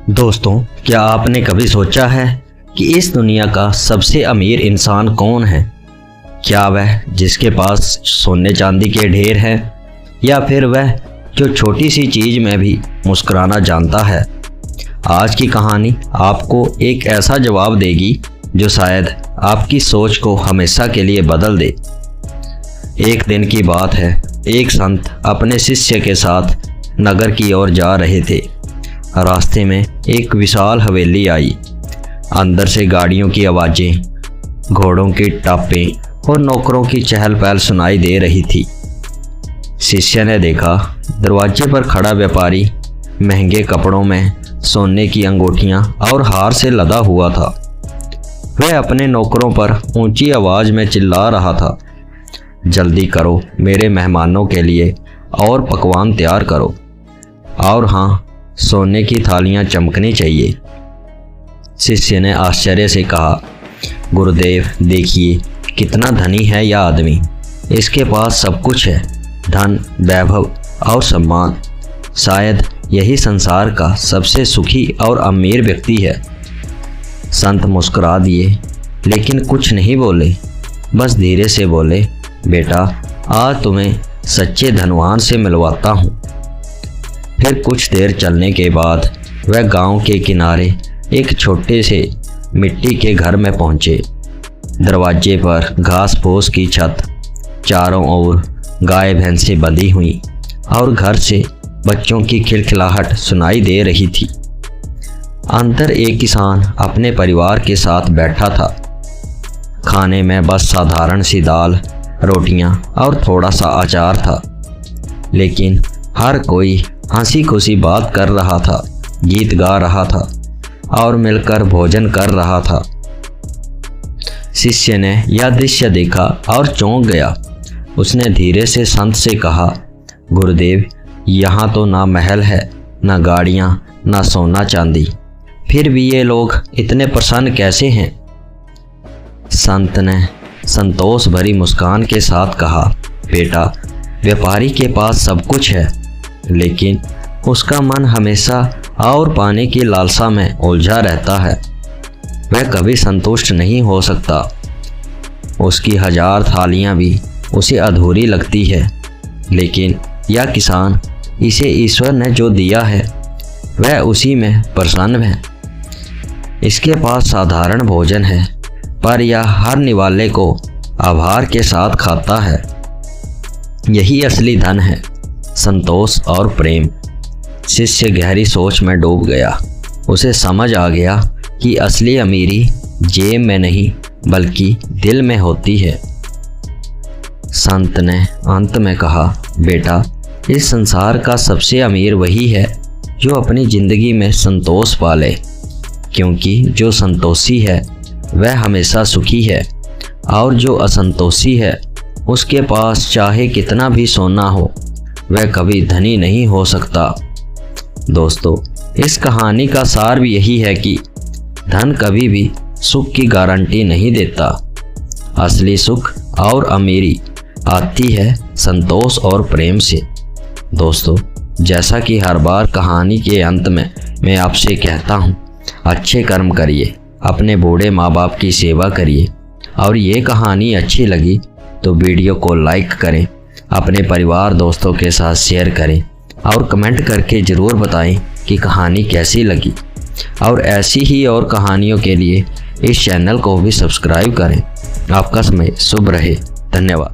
दोस्तों, क्या आपने कभी सोचा है कि इस दुनिया का सबसे अमीर इंसान कौन है? क्या वह जिसके पास सोने चांदी के ढेर हैं, या फिर वह जो छोटी सी चीज़ में भी मुस्कुराना जानता है? आज की कहानी आपको एक ऐसा जवाब देगी जो शायद आपकी सोच को हमेशा के लिए बदल दे। एक दिन की बात है, एक संत अपने शिष्य के साथ नगर की ओर जा रहे थे। रास्ते में एक विशाल हवेली आई। अंदर से गाड़ियों की आवाज़ें, घोड़ों की टापें और नौकरों की चहल पहल सुनाई दे रही थी। शिष्य ने देखा, दरवाजे पर खड़ा व्यापारी महंगे कपड़ों में सोने की अंगूठियां और हार से लदा हुआ था। वह अपने नौकरों पर ऊंची आवाज़ में चिल्ला रहा था, जल्दी करो, मेरे मेहमानों के लिए और पकवान तैयार करो, और हाँ, सोने की थालियां चमकनी चाहिए। शिष्य ने आश्चर्य से कहा, गुरुदेव, देखिए कितना धनी है यह आदमी। इसके पास सब कुछ है, धन, वैभव और सम्मान। शायद यही संसार का सबसे सुखी और अमीर व्यक्ति है। संत मुस्कुरा दिए, लेकिन कुछ नहीं बोले। बस धीरे से बोले, बेटा, आज तुम्हें सच्चे धनवान से मिलवाता हूँ। फिर कुछ देर चलने के बाद वह गांव के किनारे एक छोटे से मिट्टी के घर में पहुंचे। दरवाजे पर घास फूस की छत, चारों ओर गाय भैंसें बंधी हुई और घर से बच्चों की खिलखिलाहट सुनाई दे रही थी। अंदर एक किसान अपने परिवार के साथ बैठा था। खाने में बस साधारण सी दाल, रोटियां और थोड़ा सा अचार था, लेकिन हर कोई हंसी खुशी बात कर रहा था, गीत गा रहा था और मिलकर भोजन कर रहा था। शिष्य ने यह दृश्य देखा और चौंक गया। उसने धीरे से संत से कहा, गुरुदेव, यहाँ तो ना महल है, ना गाड़ियाँ, ना सोना चांदी, फिर भी ये लोग इतने प्रसन्न कैसे हैं? संत ने संतोष भरी मुस्कान के साथ कहा, बेटा, व्यापारी के पास सब कुछ है, लेकिन उसका मन हमेशा और पाने की लालसा में उलझा रहता है। वह कभी संतुष्ट नहीं हो सकता। उसकी 1000 थालियां भी उसे अधूरी लगती है, लेकिन यह किसान, इसे ईश्वर ने जो दिया है वह उसी में प्रसन्न है। इसके पास साधारण भोजन है, पर यह हर निवाले को आभार के साथ खाता है। यही असली धन है, संतोष और प्रेम। शिष्य गहरी सोच में डूब गया। उसे समझ आ गया कि असली अमीरी जेब में नहीं बल्कि दिल में होती है। संत ने अंत में कहा, बेटा, इस संसार का सबसे अमीर वही है जो अपनी जिंदगी में संतोष पाले, क्योंकि जो संतोषी है वह हमेशा सुखी है, और जो असंतोषी है उसके पास चाहे कितना भी सोना हो, वह कभी धनी नहीं हो सकता। दोस्तों, इस कहानी का सार भी यही है कि धन कभी भी सुख की गारंटी नहीं देता। असली सुख और अमीरी आती है संतोष और प्रेम से। दोस्तों, जैसा कि हर बार कहानी के अंत में मैं आपसे कहता हूँ, अच्छे कर्म करिए, अपने बूढ़े माँ बाप की सेवा करिए, और ये कहानी अच्छी लगी तो वीडियो को लाइक करें, अपने परिवार दोस्तों के साथ शेयर करें, और कमेंट करके ज़रूर बताएं कि कहानी कैसी लगी। और ऐसी ही और कहानियों के लिए इस चैनल को भी सब्सक्राइब करें। आपका समय शुभ रहे। धन्यवाद।